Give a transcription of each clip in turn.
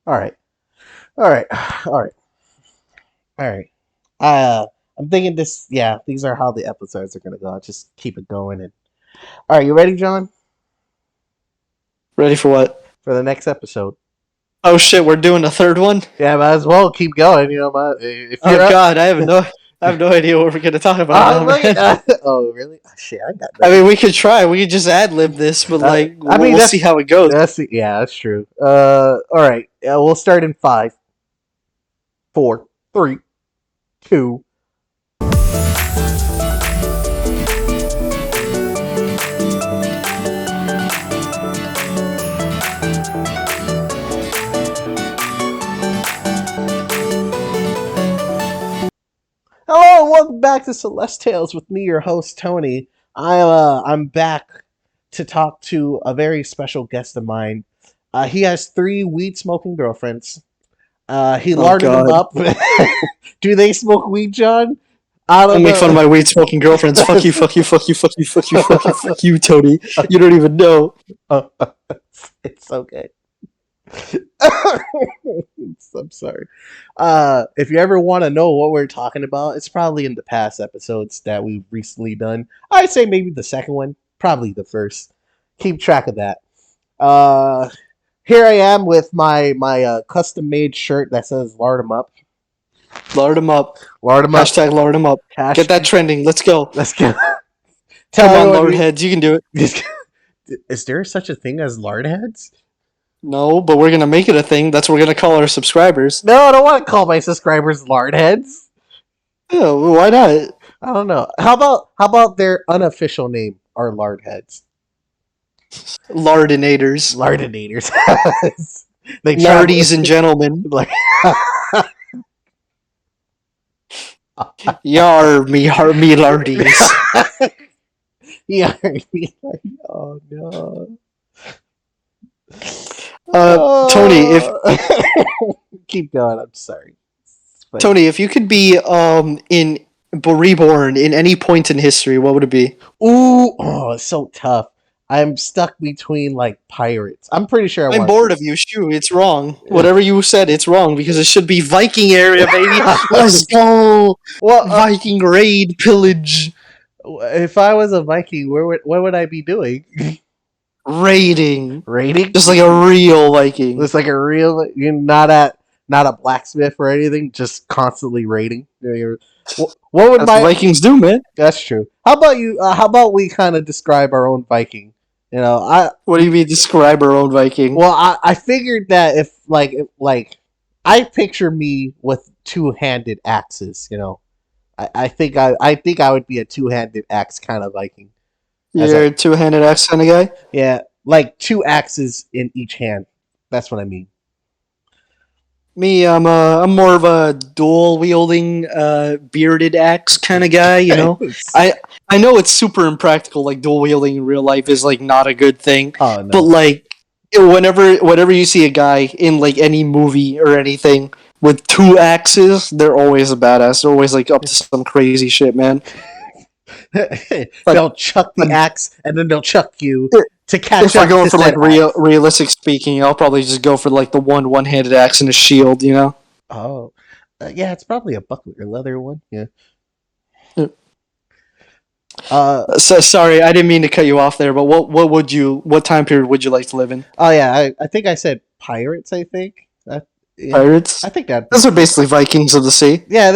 All right, all right, all right, all right. I'm thinking this. Yeah, these are how the episodes are gonna go. I'll just keep it going. And all right, you ready, John, Ready for what? for the next episode? Oh shit, we're doing a third one? Yeah, might as well keep going. If Oh you're up. god, I have no idea what we're gonna talk about Oh, now, look man. oh, really? Oh, shit, I got I nothing. mean, we could try. We could just ad-lib this, but like, I mean, we'll see how it goes. that's true. All right. We'll start in five, four, three, two. Hello and welcome back to Celestales with me, your host Tony. I'm back to talk to a very special guest of mine. He has three weed smoking girlfriends. He Oh larded them god. up. Do they smoke weed, John? I Don't don't make fun of know. my weed-smoking girlfriends. Fuck you, fuck you, fuck you, fuck you, fuck you, fuck you, fuck you, Tony. You don't even know. It's okay. I'm sorry. If you ever want to know what we're talking about, it's probably in the past episodes that we've recently done. I'd say maybe the second one, probably the first. Keep track of that. Uh, Here I am with my custom made shirt that says "Lard 'em up." Lard them up. Lard 'em up. Hashtag lard them up. Get that trending. Let's go. Let's go. Come Tell on, everyone lard heads. You can do it. Is there such a thing as lard heads? No, but we're gonna make it a thing. That's what we're gonna call our subscribers. No, I don't want to call my subscribers lard heads. Yeah, why not? I don't know. How about their unofficial name are lard heads? Lardinators. Lardinators. Lardies and gentlemen. Like Yar me lardies. yeah. Oh no. Tony, if keep going. I'm sorry. Tony, if you could be reborn in any point in history, what would it be? Ooh, oh, it's so tough. I'm stuck between like pirates. I'm pretty sure I'm bored of you. Shoo, it's wrong. Whatever you said, it's wrong because it should be Viking area, baby. Let's go. Well, Viking raid pillage. if I was a Viking, what would I be doing? Raiding. Raiding? Just like a real Viking. It's like a real. You're not a blacksmith or anything. Just constantly raiding. What would That's my what Vikings do, man. That's true. How about you? How about we kind of describe our own Viking? What do you mean describe our own Viking? Well, I figured that if I picture me with two-handed axes. I think I would be a two-handed axe kind of Viking. You're a two-handed axe kind of guy? Yeah, like two axes in each hand. That's what I mean. Me, I'm more of a dual wielding bearded axe kind of guy, you know. I know it's super impractical, like dual wielding in real life is like not a good thing. Oh no. But like whenever you see a guy in like any movie or anything with two axes, they're always a badass. They're always like up to some crazy shit, man. They'll chuck the axe and then they'll chuck you to catch If up. we're going to for like said axe. realistic speaking, I'll probably just go for like the one-handed axe and a shield, you know. Oh, yeah, it's probably a buckler leather one. Yeah. So sorry, I didn't mean to cut you off there, but what time period would you like to live in? Oh yeah, I think I said pirates. I think yeah, Pirates? I think that. Those are basically Vikings of the sea. Yeah,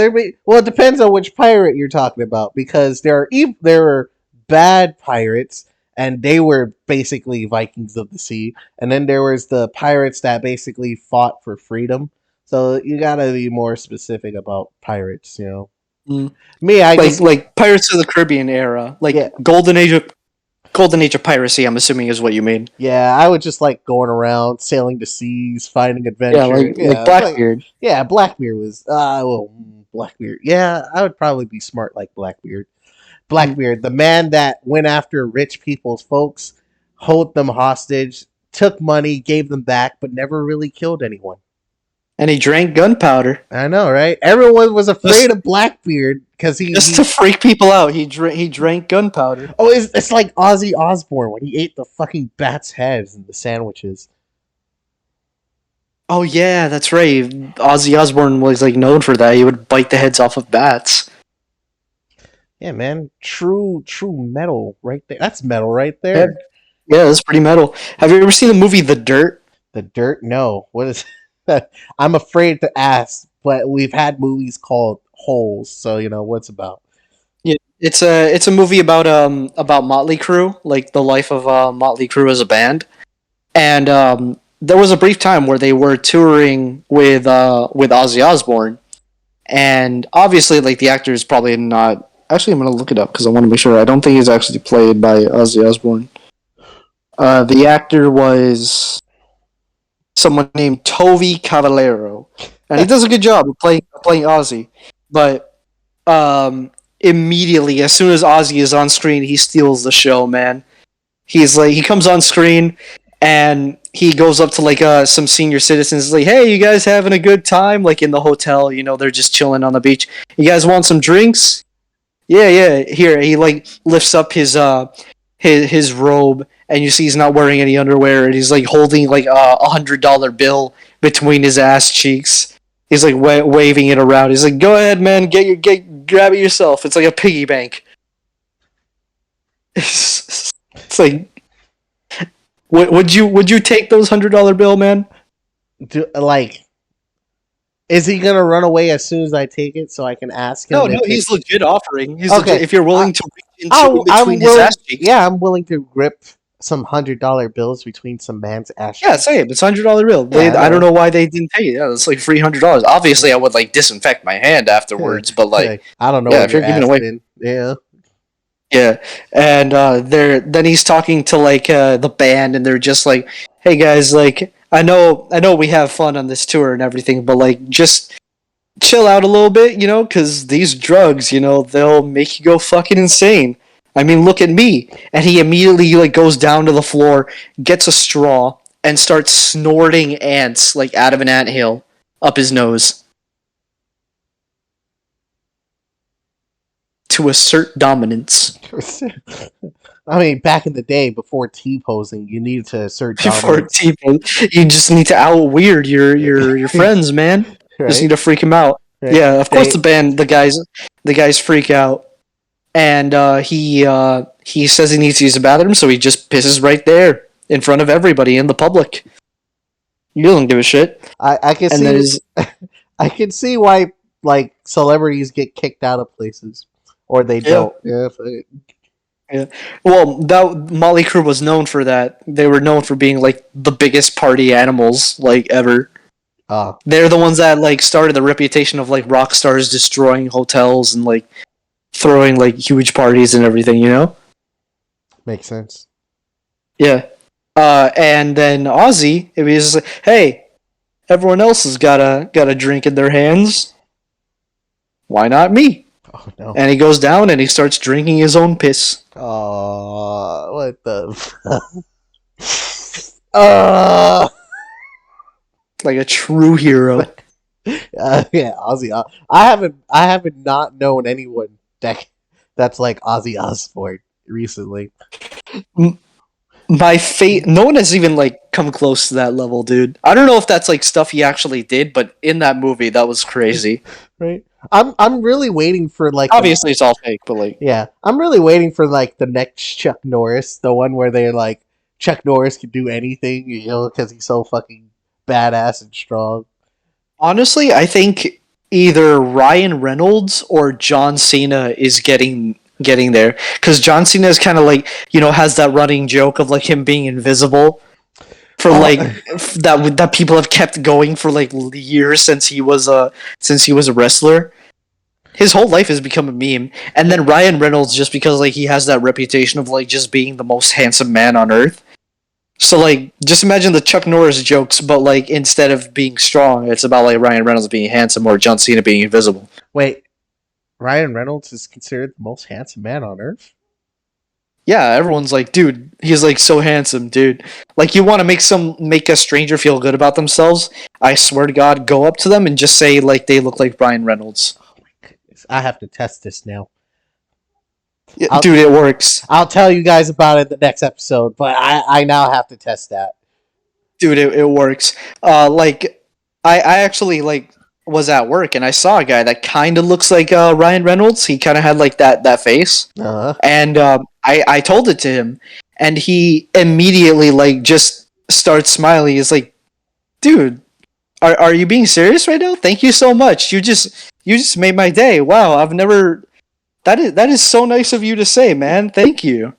well, it depends on which pirate you're talking about because there are bad pirates and they were basically Vikings of the sea, and then there was the pirates that basically fought for freedom. So you gotta be more specific about pirates. Mm. Me, I just like Pirates of the Caribbean era, like Yeah. Golden Age of piracy. I'm assuming is what you mean. Yeah, I would just like going around, sailing the seas, finding adventure. Yeah, like Blackbeard. Yeah, Blackbeard was. Blackbeard. Yeah, I would probably be smart like Blackbeard. Blackbeard, the man that went after rich people's folks, held them hostage, took money, gave them back, but never really killed anyone. And he drank gunpowder. I know, right? Everyone was afraid of Blackbeard because Just to freak people out, he drank gunpowder. Oh, it's like Ozzy Osbourne when he ate the fucking bats' heads in the sandwiches. Oh yeah, that's right. Ozzy Osbourne was like known for that. He would bite the heads off of bats. Yeah, man. True metal right there. That's metal right Yeah, there. yeah, that's pretty metal. Have you ever seen the movie The Dirt? The Dirt? No. What is that? I'm afraid to ask, but we've had movies called Holes, so you know what's about. Yeah, it's a movie about Motley Crue, like the life of Motley Crue as a band. And there was a brief time where they were touring with Ozzy Osbourne, and obviously, like the actor is probably not. Actually, I'm gonna look it up because I want to make sure. I don't think he's actually played by Ozzy Osbourne. The actor was someone named Tovi Cavallero, and he does a good job of playing Ozzy. But immediately, as soon as Ozzy is on screen, he steals the show, man. He comes on screen and he goes up to like some senior citizens, like, "Hey, you guys having a good time?" Like in the hotel, they're just chilling on the beach. You guys want some drinks? Yeah, yeah. Here, he like lifts up his robe, and you see he's not wearing any underwear, and he's like holding like $100 bill between his ass cheeks. He's like waving it around. He's like, "Go ahead, man, grab it yourself. It's like a piggy bank." It's like, would you take those $100 bill, man? Like, is he gonna run away as soon as I take it so I can ask him? No, he's legit offering. He's okay. Legit, if you're willing to reach into between his ass cheeks. Yeah, I'm willing to grip some $100 bills between some man's ass cheeks. Yeah, same. It's $100 bill. I don't know why they didn't take it. Yeah, it's like $300. Obviously, I would like disinfect my hand afterwards, but like, I don't know. Yeah, if you're giving away, yeah. Yeah, and then he's talking to like the band, and they're just like, "Hey guys, like I know we have fun on this tour and everything, but like just chill out a little bit, because these drugs, they'll make you go fucking insane. I mean, look at me." And he immediately like goes down to the floor, gets a straw, and starts snorting ants like out of an anthill up his nose to assert dominance. I mean, back in the day, before T-posing, you needed to assert dominance. Before T-pose, you just need to out weird your friends, man. Right? Just need to freak them out. Right. Yeah, of course the guys freak out, and he says he needs to use the bathroom, so he just pisses right there in front of everybody in the public. You don't give a shit. I can see. I can see why like celebrities get kicked out of places. Or they don't. Yeah. Yeah. Well, that Motley Crue was known for that. They were known for being like the biggest party animals like ever. They're the ones that like started the reputation of like rock stars destroying hotels and like throwing like huge parties and everything. Makes sense. Yeah. And then Ozzy, it was like, "Hey, everyone else has got a drink in their hands. Why not me?" Oh, no. And he goes down and he starts drinking his own piss. Oh, what the? Like a true hero. Yeah, Ozzy. I haven't not known anyone that's like Ozzy Osbourne recently. No one has even like come close to that level, dude. I don't know if that's like stuff he actually did, but in that movie, that was crazy. Right. I'm really waiting for like obviously it's all fake, but like yeah, I'm really waiting for like the next Chuck Norris, the one where they're like Chuck Norris can do anything, because he's so fucking badass and strong. Honestly, I think either Ryan Reynolds or John Cena is getting there, because John Cena is kind of like has that running joke of like him being invisible for like that people have kept going for like years since he was a wrestler. His whole life has become a meme. And then Ryan Reynolds, just because like he has that reputation of like just being the most handsome man on earth. So like just imagine the Chuck Norris jokes, but like instead of being strong, it's about like Ryan Reynolds being handsome or John Cena being invisible. Wait, Ryan Reynolds is considered the most handsome man on earth? Yeah, everyone's like, dude, he's like so handsome, dude. Like, you want to make a stranger feel good about themselves? I swear to God, go up to them and just say like they look like Ryan Reynolds. Oh my goodness, I have to test this now. Dude, it works. I'll tell you guys about it the next episode, but I now have to test that. Dude, it works. Like I actually like was at work and I saw a guy that kind of looks like Ryan Reynolds. He kind of had like that face, Uh-huh. and I told it to him, and he immediately like just starts smiling. He's like, "Dude, are you being serious right now? Thank you so much. You just made my day. Wow, I've never. That is so nice of you to say, man. Thank you."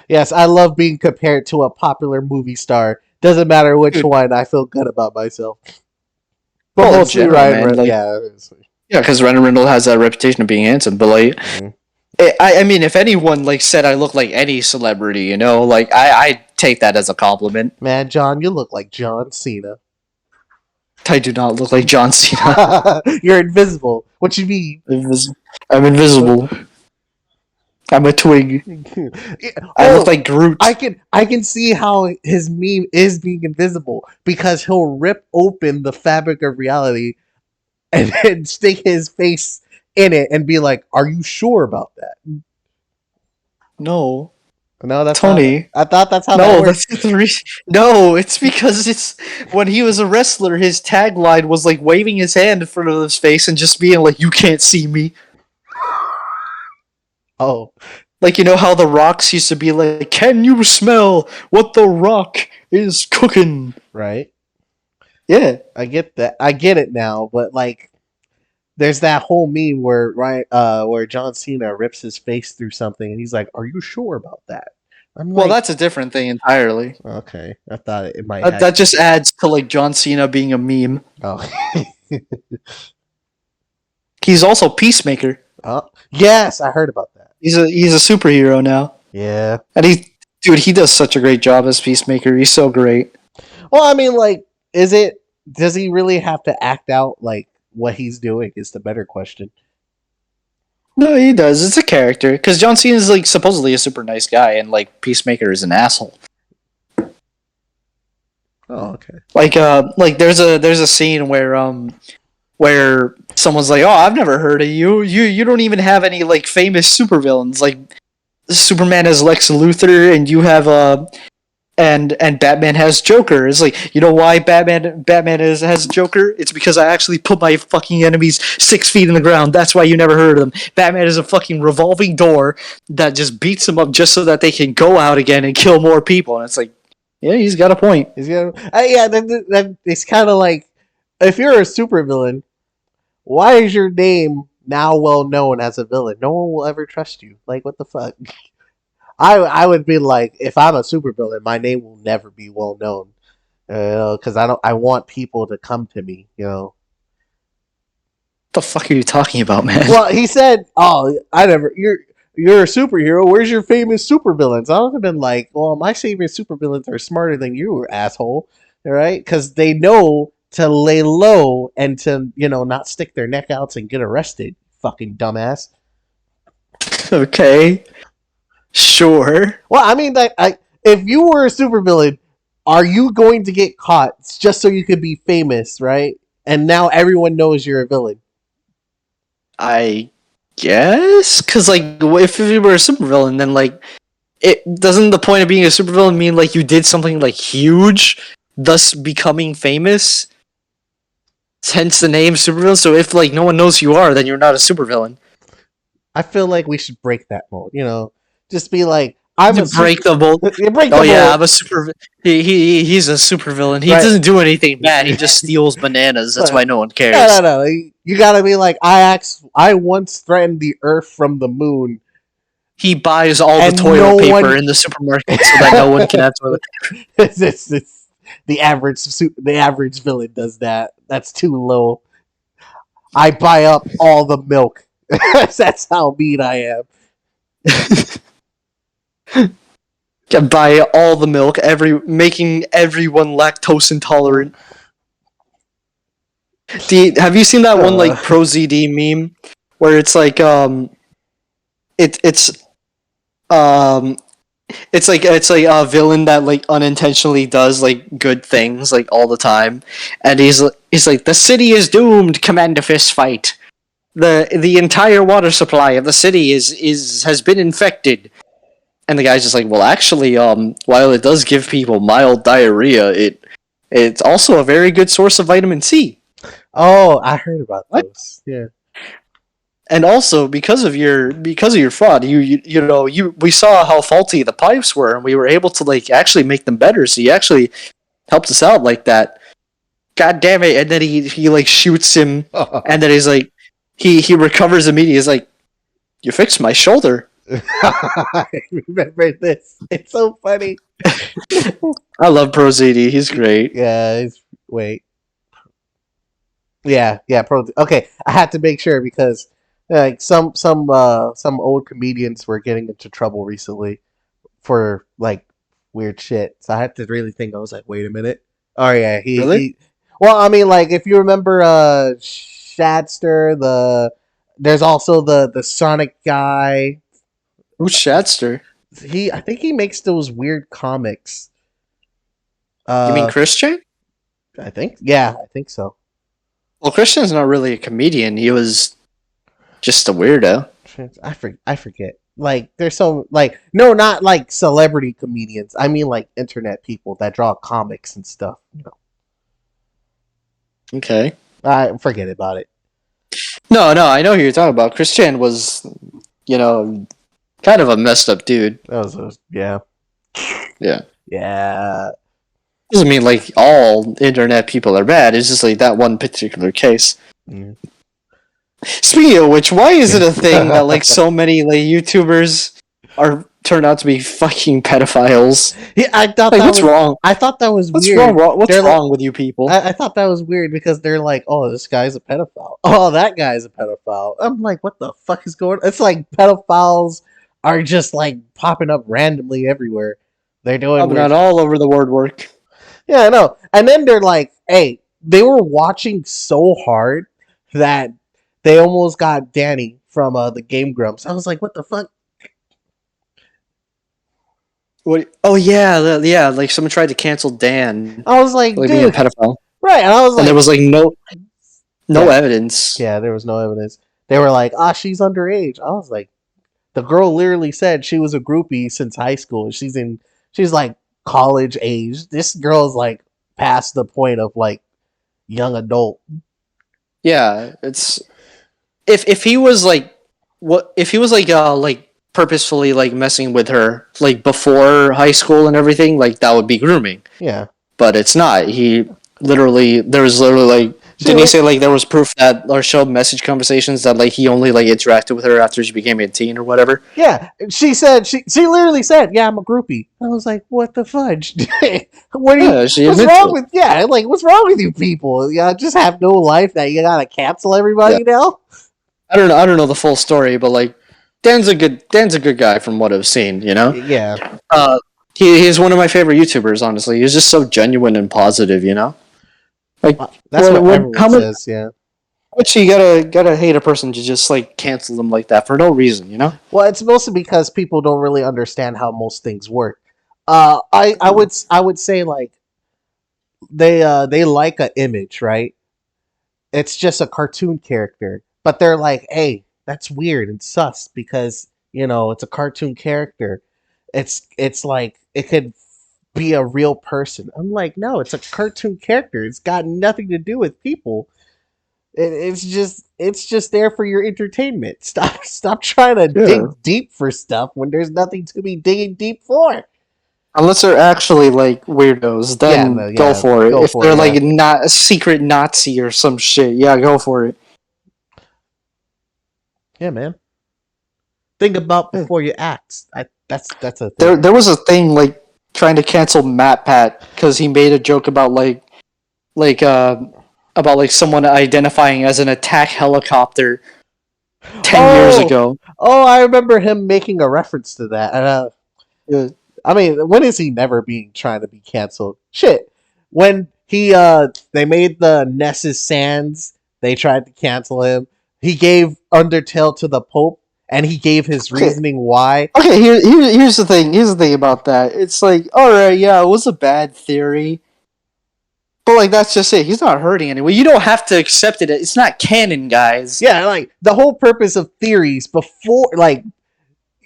Yes, I love being compared to a popular movie star. Doesn't matter which Dude. one, I feel good about myself. But Well, in mostly general, Ryan man, Reynolds. like Yeah. yeah, because Ryan Reynolds has that reputation of being handsome. But like, Mhm. I mean, if anyone like said I look like any celebrity, like I take that as a compliment. Man, John, you look like John Cena. I do not look like John Cena. You're invisible. What you mean? I'm invisible. I'm a twig. I look like Groot. I can see how his meme is being invisible because he'll rip open the fabric of reality and then stick his face in it and be like, "Are you sure about that?" No, No, that's Tony. not. I thought that's how that No, works. that's the reason. No, it's because it's when he was a wrestler. His tagline was like waving his hand in front of his face and just being like, "You can't see me." Oh, Like, you know how the Rocks used to be like, "Can you smell what the Rock is cooking?" right. Yeah. I get that. I get it now, but like, there's that whole meme where John Cena rips his face through something, and he's like, "Are you sure about that?" I'm Well, like, that's a different thing entirely. "Okay, I thought it might That, have." that just adds to like John Cena being a meme. Oh, He's also Peacemaker. oh, yes, I heard about that. He's a superhero now, Yeah. and he does such a great job as Peacemaker. He's so great. Well, I mean, like, does he really have to act out like what he's doing? Is the better question. No, he does. It's a character because John Cena is like supposedly a super nice guy, and like Peacemaker is an asshole. Oh, okay. Like there's a scene where someone's like, "Oh, I've never heard of you. You don't even have any like famous supervillains. Like Superman has Lex Luthor, and you have and Batman has Joker." It's like, you know why Batman has Joker? It's because I actually put my fucking enemies 6 feet in the ground. That's why you never heard of them. Batman is a fucking revolving door that just beats them up just so that they can go out again and kill more people. And it's like, yeah, he's got a point. Yeah, it's kind of like if you're a supervillain, why is your name now well known as a villain? No one will ever trust you. Like, what the fuck? I would be like, if I'm a supervillain, my name will never be well known, because I want people to come to me. What the fuck are you talking about, man? Well, he said, "Oh, you're a superhero. Where's your famous supervillains?" I would have been like, "Well, my famous supervillains are smarter than you, asshole." All right, because they know to lay low and to not stick their neck outs and get arrested. Fucking dumbass. Okay. Sure. Well, I mean, if you were a supervillain, are you going to get caught just so you could be famous, right? And now everyone knows you're a villain. I guess, because like, if you were a supervillain, then like, it doesn't the point of being a supervillain mean like you did something like huge, thus becoming famous? Hence the name supervillain. So if like no one knows who you are, then you're not a supervillain. I feel like we should break that mold. Just be like, I'm a break the mold. Yeah, I'm a super. He's a supervillain. He doesn't do anything bad. He just steals bananas. That's why no one cares. No. You gotta be like, I once threatened the Earth from the moon. He buys all the toilet paper in the supermarket so that no one can have toilet paper. It's the average villain does that. That's too low. I buy up all the milk. That's how mean I am. Can buy all the milk, making everyone lactose intolerant. Have you seen that one like Pro ZD meme where it's like it's like a villain that like unintentionally does like good things like all the time, and he's like, the city is doomed. Command a fist fight. The entire water supply of the city has been infected. And the guy's just like, well, actually, while it does give people mild diarrhea, It's also a very good source of vitamin C. Oh, I heard about What? those. Yeah. And also because of your fraud, we saw how faulty the pipes were, and we were able to like actually make them better. So you actually helped us out like that. God damn it! And then he like shoots him, and then he's like he recovers immediately. He's like, "You fixed my shoulder." I remember this. It's so funny. I love ProZD. He's great. Yeah. Wait. Yeah. Okay, I had to make sure because like some old comedians were getting into trouble recently for like weird shit. So I had to really think. I was like, wait a minute. Oh yeah, Really? he well, I mean, like if you remember, Shadster, there's also the Sonic guy. Who's Shadster? I think he makes those weird comics. You mean Uh, Christian? I think, yeah, I think so. Well, Christian's not really a comedian. He was just a weirdo. I forget. Like, there's some like no, not like celebrity comedians. I mean, like internet people that draw comics and stuff. Okay. I forget about it. No, I know who you're talking about. Christian was, kind of a messed up dude. Yeah. Yeah. Yeah. Doesn't mean like all internet people are bad. It's just like that one particular case. Mm. Speaking of which, why is it a thing that like so many like YouTubers turn out to be fucking pedophiles? Yeah, I thought like, that what's was wrong? I thought that was What's weird. wrong? What's They're wrong with you people? I thought that was weird because they're like, oh, this guy's a pedophile. Oh, that guy's a pedophile. I'm like, what the fuck is going on? It's like pedophiles are just like popping up randomly everywhere. They're doing I'm weird not all over the word work. Yeah, I know. And then they're like, hey, they were watching so hard that they almost got Danny from the Game Grumps. I was like, what the fuck? What? Oh yeah, yeah. Like someone tried to cancel Dan, I was like, like being a dude, pedophile, right? And I was and like, there was like no yeah, evidence. yeah, there was no evidence. They were like, she's underage. I was like, the girl literally said she was a groupie since high school. She's like college age. This girl's like past the point of like young adult. Yeah, it's if he was like if he was like purposefully like messing with her like before high school and everything, like that would be grooming. Yeah, But it's not. There was literally like didn't he say like there was proof that or showed message conversations that like he only like interacted with her after she became 18 or whatever? yeah. She said she literally said, "Yeah, I'm a groupie." I was like, "What the fudge? What are you? What's wrong with what's wrong with you people? You just have no life that you gotta cancel everybody now." I don't know the full story, but like Dan's a good guy from what I've seen. Yeah. He's one of my favorite YouTubers. Honestly, he's just so genuine and positive. Like That's what everyone says. Yeah. Which you gotta hate a person to just like cancel them like that for no reason. Well, it's mostly because people don't really understand how most things work. I would say like they like an image, right? It's just a cartoon character, but they're like, hey, that's weird and sus because it's a cartoon character. It's like it could be a real person. I'm like, no, it's a cartoon character. It's got nothing to do with people. It's just there for your entertainment. Stop trying to dig deep for stuff when there's nothing to be digging deep for. Unless they're actually like weirdos, then go for it. If they're like not a secret Nazi or some shit, yeah, go for it. Yeah, man. Think about before you act. That's a thing. There was a thing like trying to cancel MatPat because he made a joke about someone identifying as an attack helicopter 10 years ago. Oh, I remember him making a reference to that. I mean, when is he never being trying to be canceled? Shit. When they made the Nessus Sands, they tried to cancel him. He gave Undertale to the Pope, and he gave his reasoning why. Okay, here's the thing. Here's the thing about that. It's like, alright, yeah, it was a bad theory. But, like, that's just it. He's not hurting anyone. You don't have to accept it. It's not canon, guys. Yeah, like, the whole purpose of theories before, like,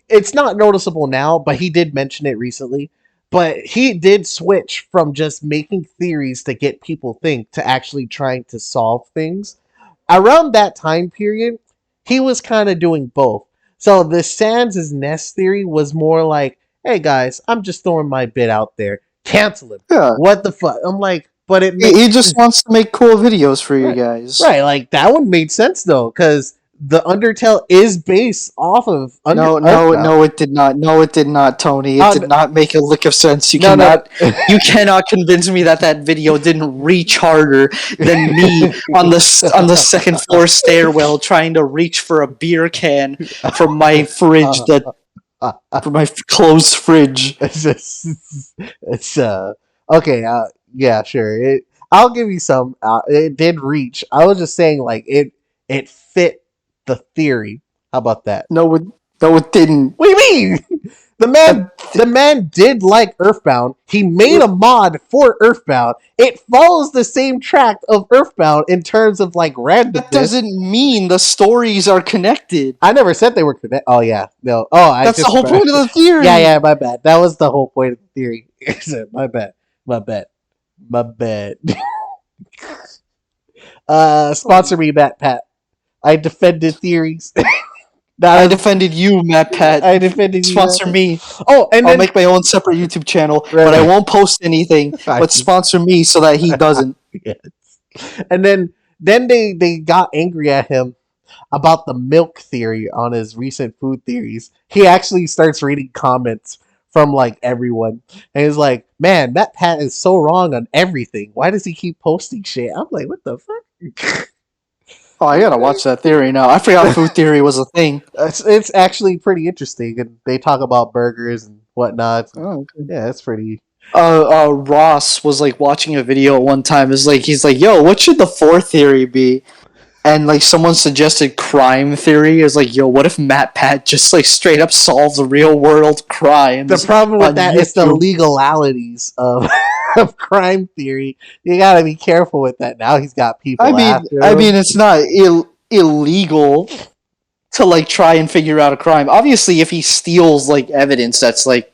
it's not noticeable now, but he did mention it recently. But he did switch from just making theories to get people think to actually trying to solve things. Around that time period, he was kind of doing both. So the Sans' nest theory was more like, hey guys, I'm just throwing my bit out there. Cancel him. Yeah. What the fuck? I'm like, but it He makes just wants to make cool videos for you right, guys. right. Like that one made sense though, because the Undertale is based off of Earthbound. No, it did not. No, it did not, Tony. It did not make a lick of sense. No. You cannot convince me that video didn't reach harder than me on the second floor stairwell trying to reach for a beer can from my fridge from my closed fridge. It's okay. Yeah, sure. I'll give you some. It did reach. I was just saying, like it fit the theory. How about that? No, it didn't. What do you mean? The man did like Earthbound. He made a mod for Earthbound. It follows the same track of Earthbound in terms of like randomness. That doesn't mean the stories are connected. I never said they were connected. Oh yeah, no. That's the whole point of the theory. Yeah, my bad. That was the whole point of the theory. My bad. Sponsor me, Matt Pat. I defended theories. I defended you, Matt Pat. I defended you. Sponsor me. Oh, and I'll make my own separate YouTube channel, but I won't post anything. But sponsor me so that he doesn't. Yes. And then they got angry at him about the milk theory on his recent food theories. He actually starts reading comments from like everyone, and he's like, "Man, Matt Pat is so wrong on everything. Why does he keep posting shit?" I'm like, "What the fuck?" Oh, I gotta watch that theory now. I forgot food theory was a thing. It's actually pretty interesting, and they talk about burgers and whatnot. Oh, okay. Yeah, it's pretty. Ross was like watching a video at one time. He's like, "Yo, what should the fourth theory be?" And like someone suggested crime theory. Is like, "Yo, what if Matt Pat just like straight up solves real world crimes?" The problem with that is the legalities of of crime theory. You gotta be careful with that. Now he's got people. I mean, it's not illegal to like try and figure out a crime. Obviously, if he steals like evidence that's like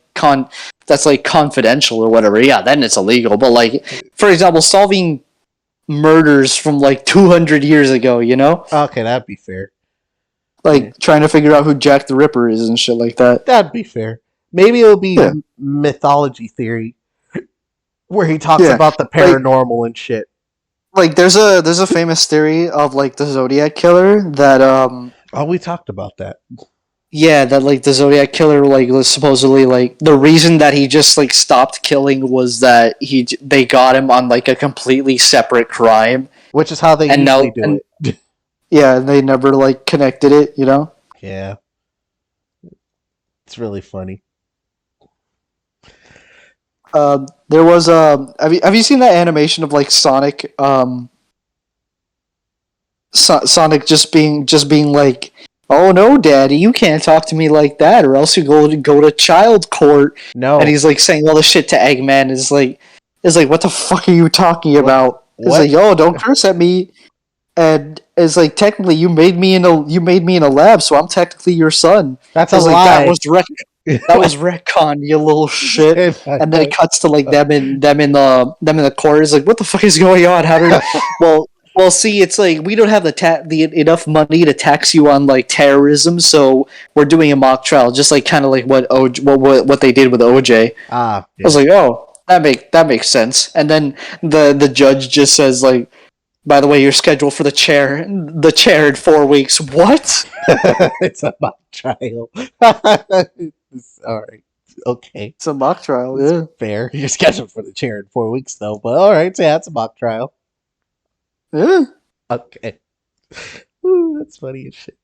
confidential or whatever, yeah, then it's illegal. But like, for example, solving murders from like 200 years ago, you know? Okay, that'd be fair. Like trying to figure out who Jack the Ripper is and shit like that. That'd be fair. Maybe it'll be mythology theory, where he talks about the paranormal and shit. Like there's a famous theory of like the Zodiac killer that Oh, we talked about that. Yeah, that like the Zodiac killer like was supposedly like the reason that he just like stopped killing was that they got him on like a completely separate crime, which is how they usually do it. Yeah, and they never like connected it, you know? Yeah. It's really funny. There was have you seen that animation of like Sonic Sonic just being like, "Oh no, Daddy, you can't talk to me like that, or else you go to child court." No, and he's like saying all the shit to Eggman. Is like, "What the fuck are you talking about?" It's like, "Yo, don't curse at me." And it's like, technically, you made me in a lab, so I'm technically your son. That's a lie. That was retcon, you little shit. And then it cuts to like them in the court. It's like, what the fuck is going on? How did Well, see, it's like we don't have the enough money to tax you on like terrorism, so we're doing a mock trial, just like kind of like what they did with OJ. Yeah. I was like, oh, that makes sense. And then the judge just says like, by the way, you're scheduled for the chair in 4 weeks. What? It's a mock trial. All right. Okay. It's a mock trial, yeah. Fair. You're scheduled for the chair in 4 weeks, though. But all right, so yeah, it's a mock trial. Yeah. Okay. Ooh, that's funny as shit.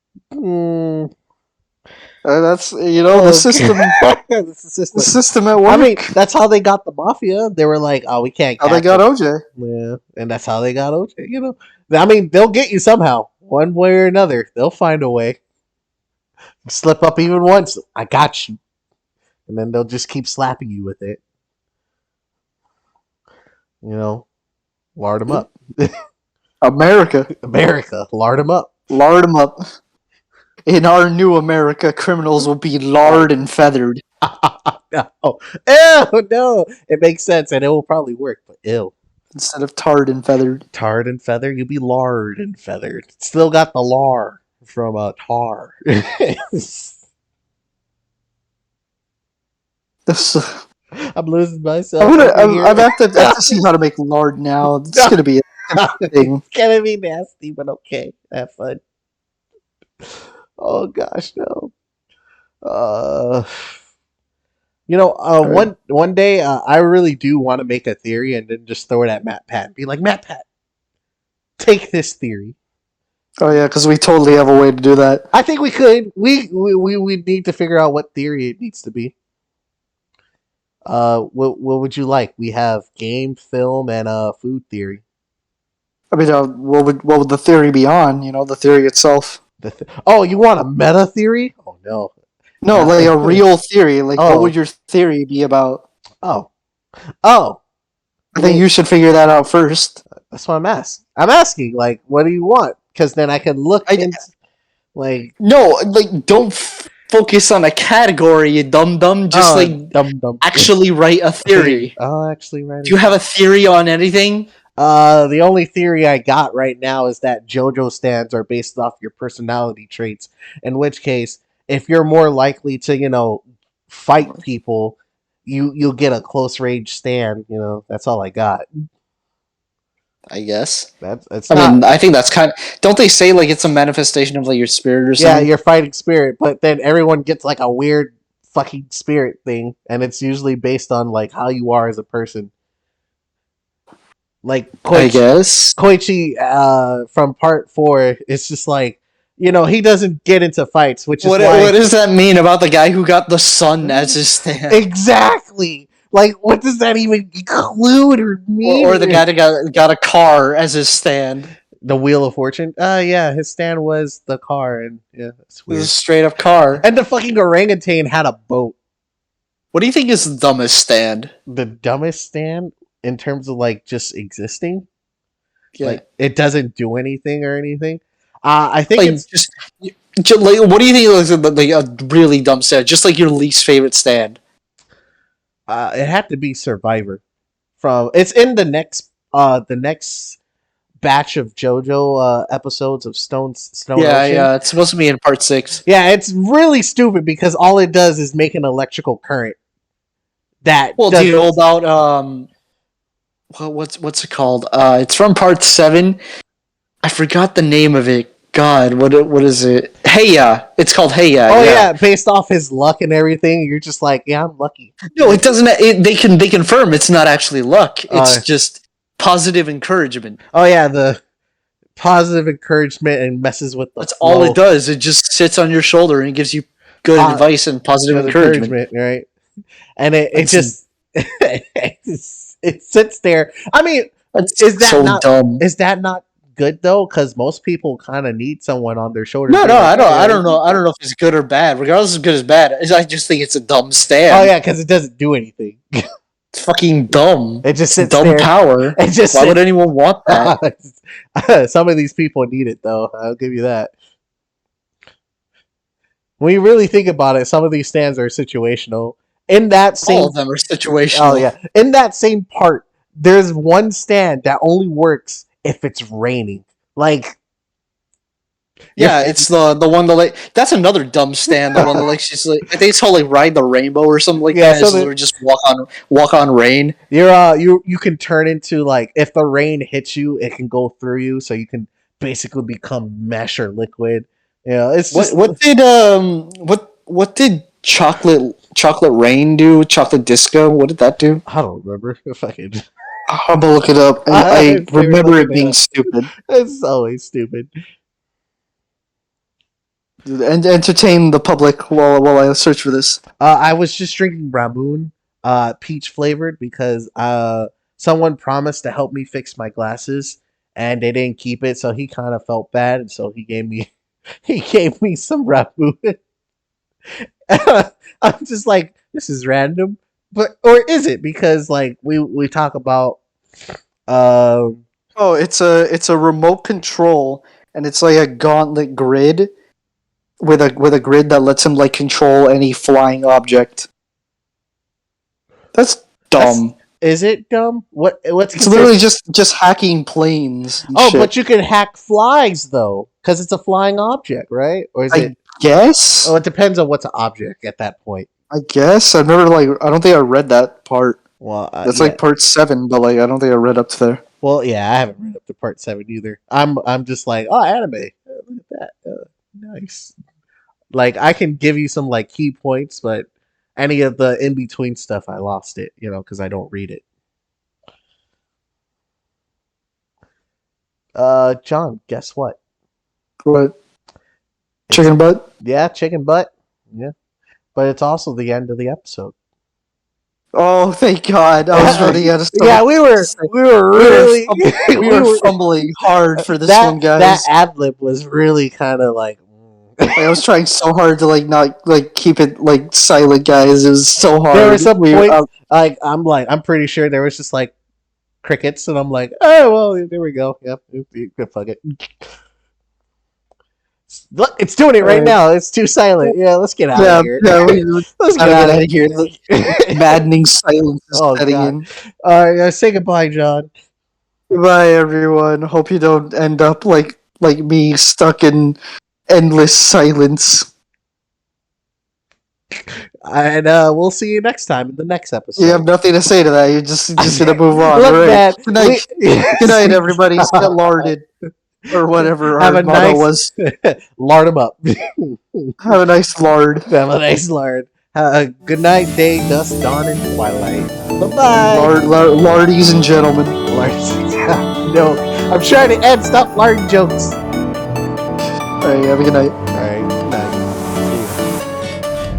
That's the system. The system at work. I mean, that's how they got the mafia. They were like, "Oh, we can't." How they got OJ. Yeah, and that's how they got OJ. You know, I mean, they'll get you somehow, one way or another. They'll find a way. Slip up even once, I got you, and then they'll just keep slapping you with it. You know, lard them up. America, lard them up. Lard them up. In our new America, criminals will be lard and feathered. No. Ew, no. It makes sense and it will probably work, but ew. Instead of tarred and feathered. Tarred and feathered, you'll be lard and feathered. Still got the lar from tar. This, I'm losing myself. I have to see how to make lard now. It's gonna be a thing. It's gonna be nasty, but okay. Have fun. Oh gosh, no. Uh, one day I really do want to make a theory and then just throw it at Matt Pat and be like, Matt Pat, take this theory. Oh yeah, because we totally have a way to do that. I think we could. We need to figure out what theory it needs to be. What would you like? We have game, film, and food theory. I mean, what would the theory be on? The theory itself. You want a meta theory? Oh no. No, like a real theory. Like, what would your theory be about? Oh. I think you should figure that out first. That's what I'm asking. I'm asking, like, what do you want? Because then I can look into, like... No, like, don't focus on a category, you dum-dum. Just, dumb. actually write a theory. I'll actually write Do you have a theory on anything? The only theory I got right now is that JoJo stands are based off your personality traits. In which case, if you're more likely to, fight people, you'll get a close range stand. That's all I got. I guess. I think that's kind of... Don't they say, like, it's a manifestation of, like, your spirit or something? Yeah, your fighting spirit, but then everyone gets, like, a weird fucking spirit thing, and it's usually based on, like, how you are as a person. Like, I guess. Koichi, from part 4, it's just like, he doesn't get into fights, which is what does that mean about the guy who got the sun as his stand? Exactly! Like, what does that even include or mean? Or the guy that got a car as his stand. The Wheel of Fortune? Yeah, his stand was the car, and yeah, that's weird. It was a straight up car. And the fucking orangutan had a boat. What do you think is the dumbest stand? The dumbest stand? In terms of, like, just existing? Yeah. Like, it doesn't do anything or anything? I think it's... just like, what do you think is, like, a really dumb stand? Just, like, your least favorite stand? It had to be Survivor. It's in the next batch of JoJo episodes of Stone Ocean. Yeah, it's supposed to be in part 6. Yeah, it's really stupid because all it does is make an electrical current. Do you know about what's it called? It's from part 7. I forgot the name of it. God, what is it? Heya. It's called Heya. Oh yeah, based off his luck and everything, you're just like, yeah, I'm lucky. No, it doesn't. They confirm it's not actually luck. It's just positive encouragement. Oh yeah, the positive encouragement and messes with the That's flow. all it does. It just sits on your shoulder and gives you good advice and positive encouragement, right? And it just it sits there. I mean, is that so dumb? Is that not good though? Because most people kind of need someone on their shoulder. No, I don't know if it's good or bad. Regardless of good or bad, I just think it's a dumb stand. Oh yeah, because it doesn't do anything. It's fucking dumb. It just sits dumb there. Power. Why would anyone want that? Some of these people need it though. I'll give you that. When you really think about it, some of these stands are situational. All of them are situational. Oh yeah. In that same part, there's one stand that only works if it's raining. Like, yeah, it's the one that, like, that's another dumb stand. The one that, like, she's like, I think it's called, like, Ride the Rainbow or something like that. So just walk on rain. You can turn into, like, if the rain hits you, it can go through you, so you can basically become mesh or liquid. It's just, what did chocolate rain do? Chocolate disco? What did that do? I don't remember. I'm gonna look it up. I remember it being stupid. It's always stupid. And entertain the public while I search for this. I was just drinking Ramoon, peach flavored, because someone promised to help me fix my glasses, and they didn't keep it, so he kind of felt bad, and so he gave me some Ramoon. I'm just like, this is random, or is it? Because, like, we talk about it's a remote control, and it's like a gauntlet grid with a grid that lets him, like, control any flying object. That's dumb. Is it dumb? What's It's literally just hacking planes. And Oh, shit. but you can hack flies though, because it's a flying object, right? Or is I it? guess. Oh, it depends on what's an object at that point. I guess I've never I don't think I read that part. Well, That's yeah. like part 7, but I don't think I read up to there. Well, yeah, I haven't read up to part 7 either. I'm just like, oh, anime. Look at that. Nice. Like, I can give you some key points, but any of the in between stuff, I lost it. Because I don't read it. John, guess what? What? Chicken butt? Yeah, chicken butt. Yeah, but it's also the end of the episode. Oh, thank God! I was running out of stuff. Yeah, we were really we were fumbling hard for this one, guys. That ad-lib was really kind of I was trying so hard to not keep it silent, guys. It was so hard. There were some points I'm pretty sure there was just crickets, and I'm like, oh well, there we go. Yep, fuck it. Look, it's doing it right now. It's too silent. Yeah, let's get out of here. Yeah, let's get out of here. Maddening silence is setting in. All right, say goodbye, John. Goodbye, everyone. Hope you don't end up like me, stuck in endless silence. And we'll see you next time in the next episode. You have nothing to say to that. You're just gonna move on. Look, right. man, Good night, everybody. Stay larded. Or whatever our motto was. Lard them up. Have a nice lard. Have a nice lard. Good night, day, dusk, dawn, and twilight. Bye-bye. Lardies and gentlemen. No, I'm trying to end. Stop larding jokes. Alright, have a good night.